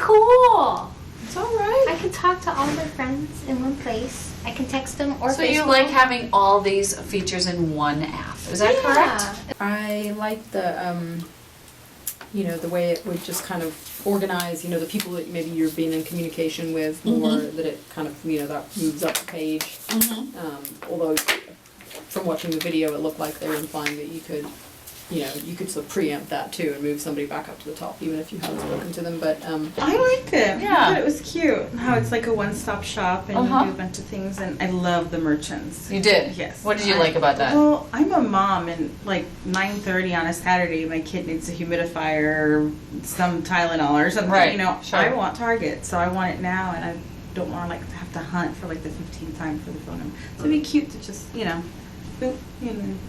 cool. It's alright. I can talk to all my friends in one place. I can text them or So Facebook. you like having all these features in one app, is that correct? I like the, the way it would just kind of organize, the people that maybe you're being in communication with, or that it kind of, that moves up the page. Although from watching the video, it looked like they were implying that you could sort of preempt that too and move somebody back up to the top, even if you haven't spoken to them. But I liked it. Yeah. I thought it was cute. How it's like a one-stop shop and you do a bunch of things. And I love the merchants. You did? Yes. What did you like about that? Well, I'm a mom, and like 9:30 on a Saturday, my kid needs a humidifier or some Tylenol or something. Right, sure. I want Target, so I want it now, and I don't want to have to hunt for like the 15th time for the phone number. So it'd be cute to just boop, and then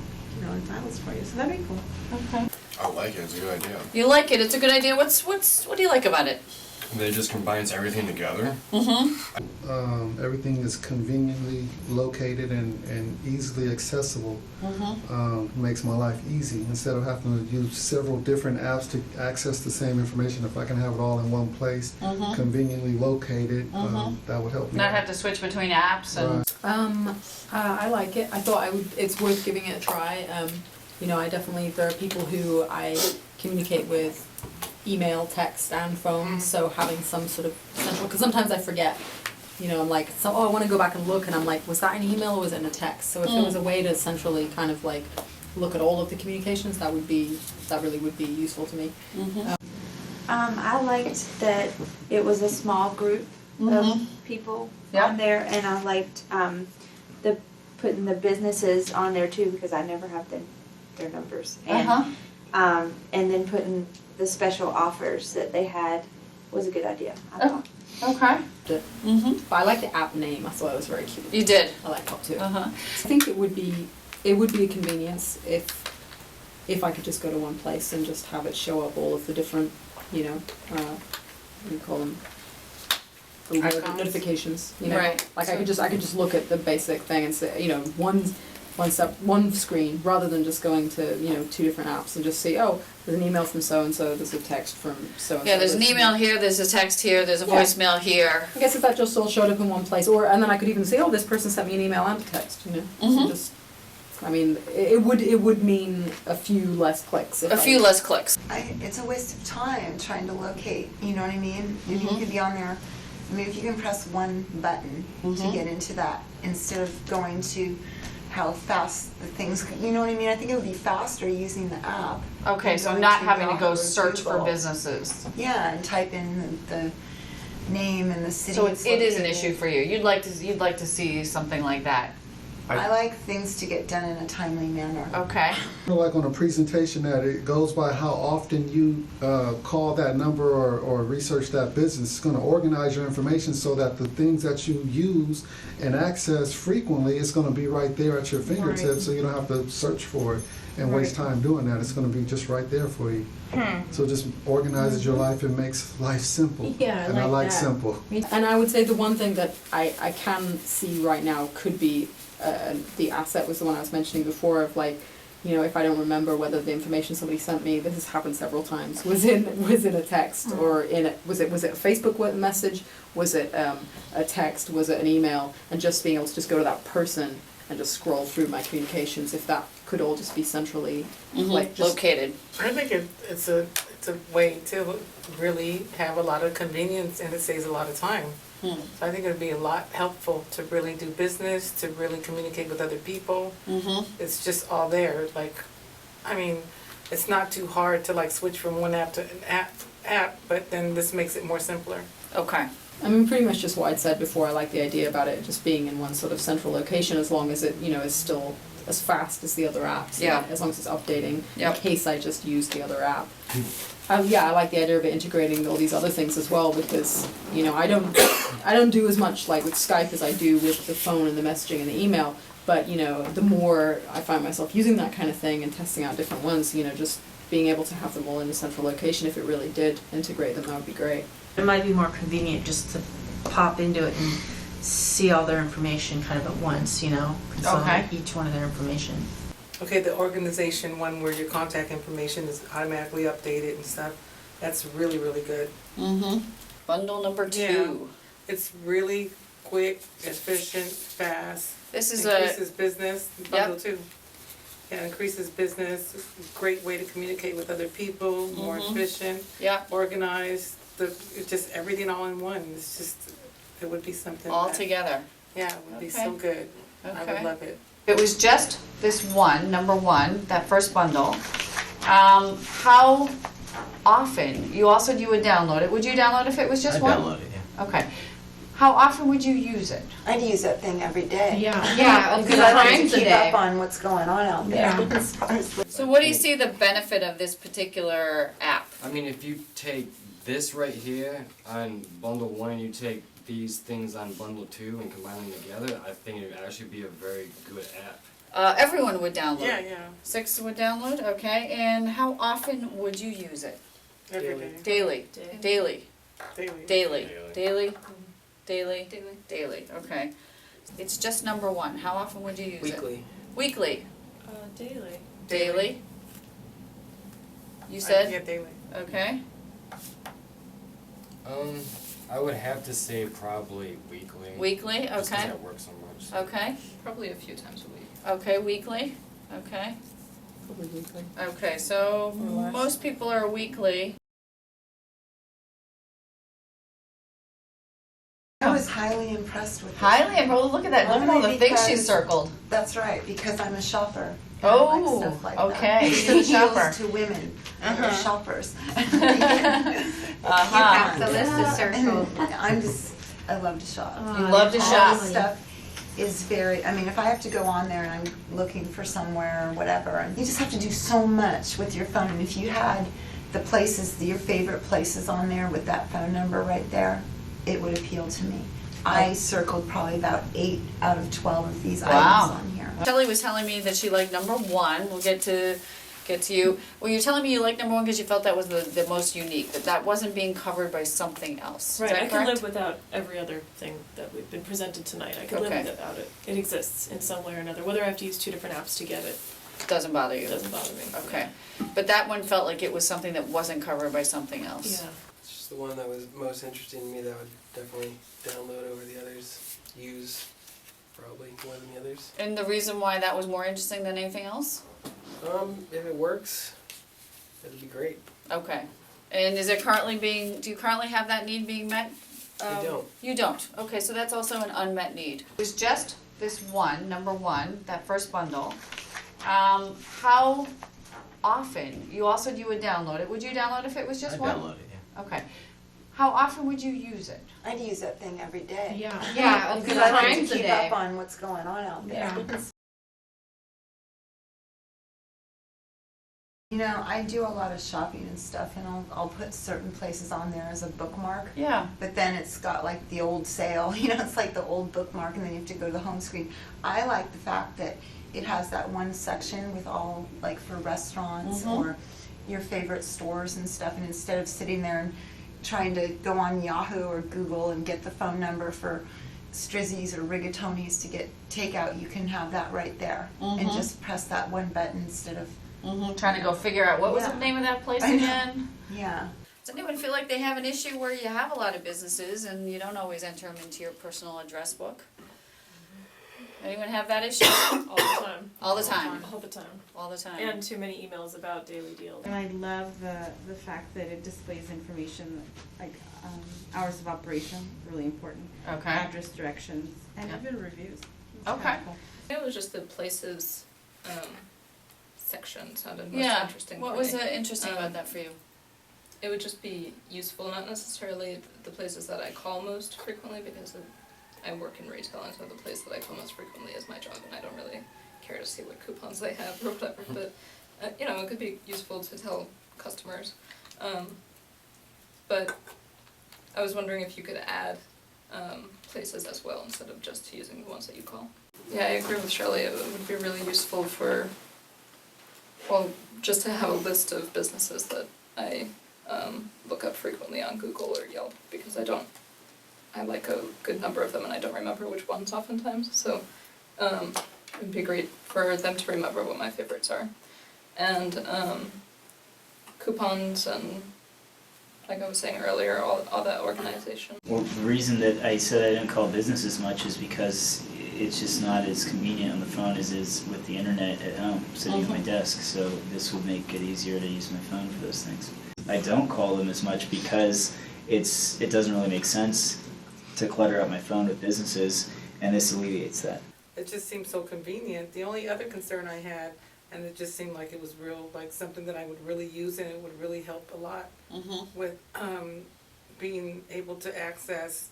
it dials for you. So that'd be cool. Okay. I like it. It's a good idea. You like it? It's a good idea. What do you like about it? And it just combines everything together. Everything is conveniently located and easily accessible. Makes my life easy. Instead of having to use several different apps to access the same information, if I can have it all in one place, conveniently located, that would help me. Not have to switch between apps and. I like it. I thought it's worth giving it a try. I definitely, there are people who I communicate with email, text, and phone, so having some sort of central, because sometimes I forget, I'm like, I want to go back and look, and I'm like, was that an email or was it in a text? So if there was a way to centrally kind of like look at all of the communications, that really would be useful to me. I liked that it was a small group of people on there, and I liked the putting the businesses on there too, because I never have their numbers, and then putting the special offers that they had was a good idea, I thought. Okay. But I like the app name. I thought it was very cute. You did. I like Poptuit. I think it would be a convenience if I could just go to one place and just have it show up all of the different, what do you call them? The notifications, Right. Like I could just look at the basic thing and say, one screen, rather than just going to, two different apps and just see, oh, there's an email from so-and-so, there's a text from so-and-so. Yeah, there's an email here, there's a text here, there's a voicemail here. I guess if that just all showed up in one place, and then I could even say, oh, this person sent me an email and a text, it would mean a few less clicks. Less clicks. It's a waste of time trying to locate, you know what I mean? If you could be on there, if you can press one button to get into that, instead of going to how fast the things, you know what I mean? I think it would be faster using the app. Okay, so not having to go search for businesses. Yeah, and type in the name and the city. So it is an issue for you. You'd like to see something like that. I like things to get done in a timely manner. Okay. Like on a presentation that it goes by how often you call that number or research that business. It's going to organize your information so that the things that you use and access frequently, it's going to be right there at your fingertips, so you don't have to search for it and waste time doing that. It's going to be just right there for you. So it just organizes your life and makes life simple. Yeah, I like that. simple. And I would say the one thing that I can see right now could be the asset was the one I was mentioning before of like, if I don't remember whether the information somebody sent me, this has happened several times, was in a text or was it a Facebook message, was it a text, was it an email, and just being able to just go to that person and just scroll through my communications, if that could all just be centrally located. I think it's a way to really have a lot of convenience, and it saves a lot of time. So I think it would be a lot helpful to really do business, to really communicate with other people. It's just all there. It's not too hard to switch from one app to an app, but then this makes it more simpler. Okay. Pretty much just what I'd said before. I like the idea about it just being in one sort of central location, as long as it, is still as fast as the other apps. Yeah. As long as it's updating, Yep. in case I just use the other app. I like the idea of it integrating all these other things as well, because I don't do as much with Skype as I do with the phone and the messaging and the email. But the more I find myself using that kind of thing and testing out different ones, just being able to have them all in a central location, if it really did integrate them, that would be great. It might be more convenient just to pop into it and see all their information kind of at once, consolidate each one of their information. Okay, the organization one where your contact information is automatically updated and stuff, that's really, really good. Bundle number 2. It's really quick, efficient, fast. This is Increases business, bundle Yep. 2. Yeah, increases business, great way to communicate with other people, more efficient, yeah, organized, it's just everything all in one. It's just, it would be something. all that- together. Yeah, it would be Okay. so good. I Okay. would love it. It was just this one, number 1, that first bundle. How often, you all said you would download it. Would you download if it was just one? download it, yeah. Okay. How often would you use it? I'd use that thing every day. Yeah, Because I like to keep up on what's going on out there. As far as So what do you see the benefit of this particular app? I mean, if you take this right here on bundle 1 and you take these things on bundle 2 and combine them together, I think it would actually be a very good app. Everyone would download. Yeah, yeah, 6 would download, okay. And how often would you use it? every day. Daily. Daily. Daily. Daily. Daily. Daily. Daily. Okay. It's just number 1. How often would you use it? Weekly. Daily. Daily. You Yeah, said? daily. Okay. I would have to say probably weekly. Weekly, Just 'cause okay. I work so much. Okay. Probably a few times a week. Okay, weekly. Okay. Probably weekly. Okay, so Or less. most people are weekly. I was highly impressed with this. Highly, oh, look at that. Look at all the Only things she because- circled. That's right, because I'm a shopper. and I like Oh, stuff like okay. That. You're a shopper. Appeals to women, that are shoppers. Uh-huh. The list is circled. I love to shop. You love to All shop. this stuff is very, I mean, if I have to go on there and I'm looking for somewhere or whatever, and you just have to do so much with your phone. And if you had the places, your favorite places on there with that phone number right there, it would appeal to me. I circled probably about 8 out of 12 of these Wow. items on here. Shelley was telling me that she liked number 1. We'll get to you. Well, you're telling me you liked number 1 because you felt that was the most unique, that wasn't being covered by something else. Right, Is that I can correct? live without every other thing that we've been presented tonight. I could Okay. live without it. It exists in some way or another. Whether I have to use 2 different apps to get it, Doesn't bother you? doesn't bother me. Okay. But that one felt like it was something that wasn't covered by something else. Yeah. It's just the one that was most interesting to me that I would definitely download over the others, use probably more than the others. And the reason why that was more interesting than anything else? If it works, it'd be great. Okay. And is it currently do you currently have that need being met? I don't. You don't? Okay, so that's also an unmet need. It was just this one, number 1, that first bundle. How often, you all said you would download it. Would you download if it was just one? download it, yeah. Okay. How often would you use it? I'd use that thing every day. Yeah, Because I like to times a keep day. up on what's going on out there. You know, I do a lot of shopping and stuff, and I'll put certain places on there as a bookmark. Yeah. But then it's got like the old sale, you know, it's like the old bookmark, and then you have to go to the home screen. I like the fact that it has that one section with all, like for restaurants or your favorite stores and stuff, and instead of sitting there and trying to go on Yahoo or Google and get the phone number for Strizzi's or Rigatoni's to get takeout, you can have that right there and just press that one button instead of, Trying to go figure out what was the Yeah. name of that place I know. again? yeah. Does anyone feel like they have an issue where you have a lot of businesses and you don't always enter them into your personal address book? Anyone have that issue? All the time. All the time. All the time. All the time. And too many emails about daily deals. And I love the fact that it displays information like hours of operation, really important. Okay. Address, directions, and even reviews. It's Okay. kinda cool. It was just the places section sounded most Yeah. interesting What for was me. interesting about that for you? It would just be useful, not necessarily the places that I call most frequently, because I work in retail, and so the place that I call most frequently is my job, and I don't really care to see what coupons they have or whatever, but, you know, it could be useful to tell customers. But I was wondering if you could add places as well, instead of just using the ones that you call. Yeah, I agree with Shirley, it would be really useful for, well, just to have a list of businesses that I look up frequently on Google or Yelp, because I like a good number of them and I don't remember which ones oftentimes, so it would be great for them to remember what my favorites are. And coupons and like I was saying earlier, all that organization. Well, the reason that I said I didn't call business as much is because it's just not as convenient on the phone as it is with the internet at home, sitting at my desk. So this would make it easier to use my phone for those things. I don't call them as much because it doesn't really make sense to clutter up my phone with businesses, and this alleviates that. It just seems so convenient. The only other concern I had, and it just seemed like it was real, like something that I would really use and it would really help a lot with being able to access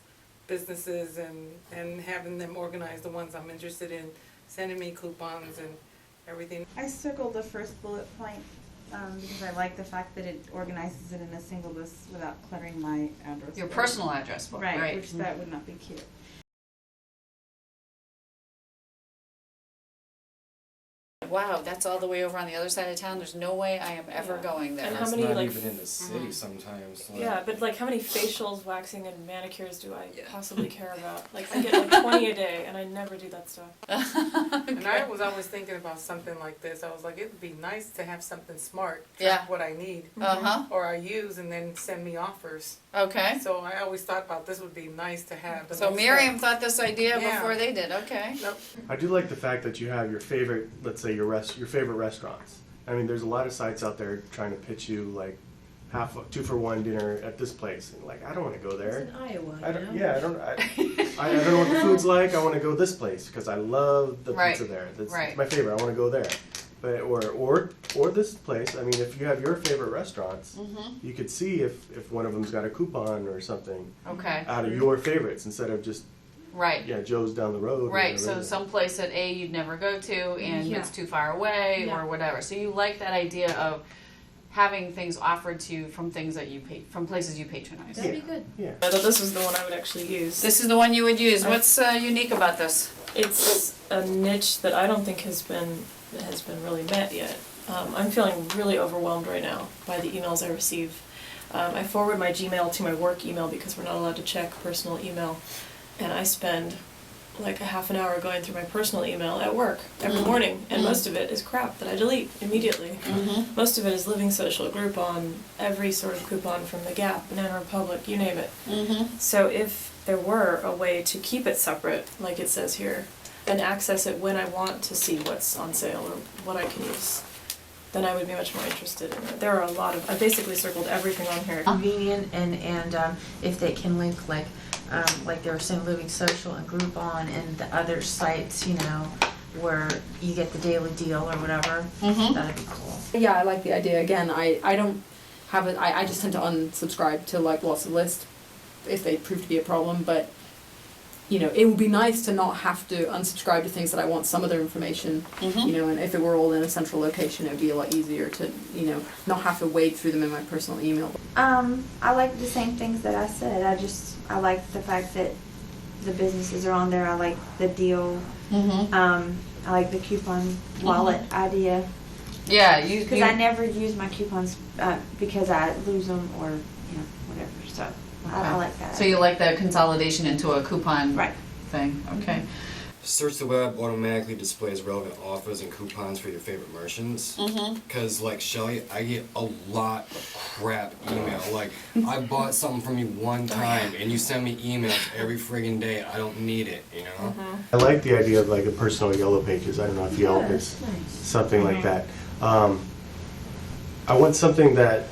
businesses and having them organize the ones I'm interested in, sending me coupons and everything. I circled the first bullet point because I like the fact that it organizes it in a single list without cluttering my address. Your personal address book, right? right. Which that would not be cute. Wow, that's all the way over on the other side of town. There's no way I am ever going there. And how It's many, not like, even in the city sometimes. Like, Yeah, but like how many facials, waxing, and manicures do I possibly care about? Like I get like 20 a day, and I never do that stuff. And I was always thinking about something like this. I was like, it would be nice to have something smart, track what I need, or I use, and then send me offers. Okay. So I always thought about this would be nice to have. So Miriam thought this idea before they did. Okay. I do like the fact that you have your favorite, let's say your favorite restaurants. I mean, there's a lot of sites out there trying to pitch you like 2-for-1 dinner at this place, and like I don't want to go there. It's in Iowa. I don't, you know? yeah, I don't know what the food's like. I want to go this place because I love the Right. pizza there. That's Right. my favorite. I want to go there. But or this place. I mean, if you have your favorite restaurants, you could see if one of them's got a coupon or something Okay. out of your favorites instead of just Right. Joe's down the road. or Right, so whatever. some place that you'd never go to and Yeah. it's too far away Yeah. or whatever. So you like that idea of having things offered to you from things that from places you patronize. That'd be good. Yeah. I thought this was the one I would actually use. This is the one you would use. What's unique about this? It's a niche that I don't think has been really met yet. I'm feeling really overwhelmed right now by the emails I receive. I forward my Gmail to my work email because we're not allowed to check personal email, and I spend like a half an hour going through my personal email at work every morning, and most of it is crap that I delete immediately. Most of it is Living Social, Groupon, every sort of coupon from the Gap, Banana Republic, you name it. So if there were a way to keep it separate, like it says here, and access it when I want to see what's on sale or what I can use, then I would be much more interested in it. There are a lot of, I basically circled everything on here. Convenient and if they can link like they were saying, Living Social and Groupon and the other sites, you know, where you get the daily deal or whatever, that'd be cool. Yeah, I like the idea. Again, I don't have it. I just tend to unsubscribe to like lots of lists if they prove to be a problem. But you know, it would be nice to not have to unsubscribe to things that I want some other information. You know, and if it were all in a central location, it would be a lot easier to not have to wade through them in my personal email. I like the same things that I said. I like the fact that the businesses are on there. I like the deal. I like the coupon wallet idea. Yeah, because I never use my coupons because I lose them or whatever. So I like that. So you like the consolidation into a coupon thing? Okay. Search the web automatically displays relevant offers and coupons for your favorite merchants. Because, like Shelly, I get a lot of crap email. Like, I bought something from you one time, and you send me emails every friggin' day. I don't need it, you know? I like the idea of like a personal yellow pages. I don't know if Yelp is something like that. I want something that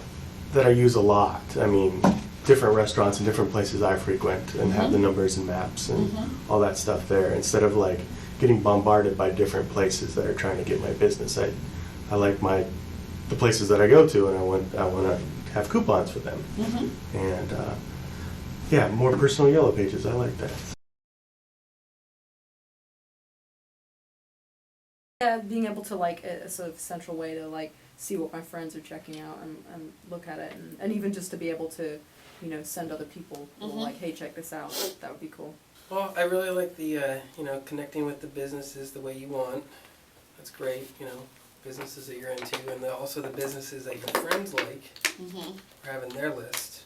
I use a lot. I mean, different restaurants and different places I frequent and have the numbers and maps and all that stuff there instead of like getting bombarded by different places that are trying to get my business. I like the places that I go to, and I want to have coupons for them. And yeah, more personal yellow pages. I like that. Yeah, being able to like a sort of central way to like see what my friends are checking out and look at it, and even just to be able to send other people like, hey, check this out. That would be cool. Well, I really like the connecting with the businesses the way you want. That's great. Businesses that you're into, and also the businesses that your friends like are having their list.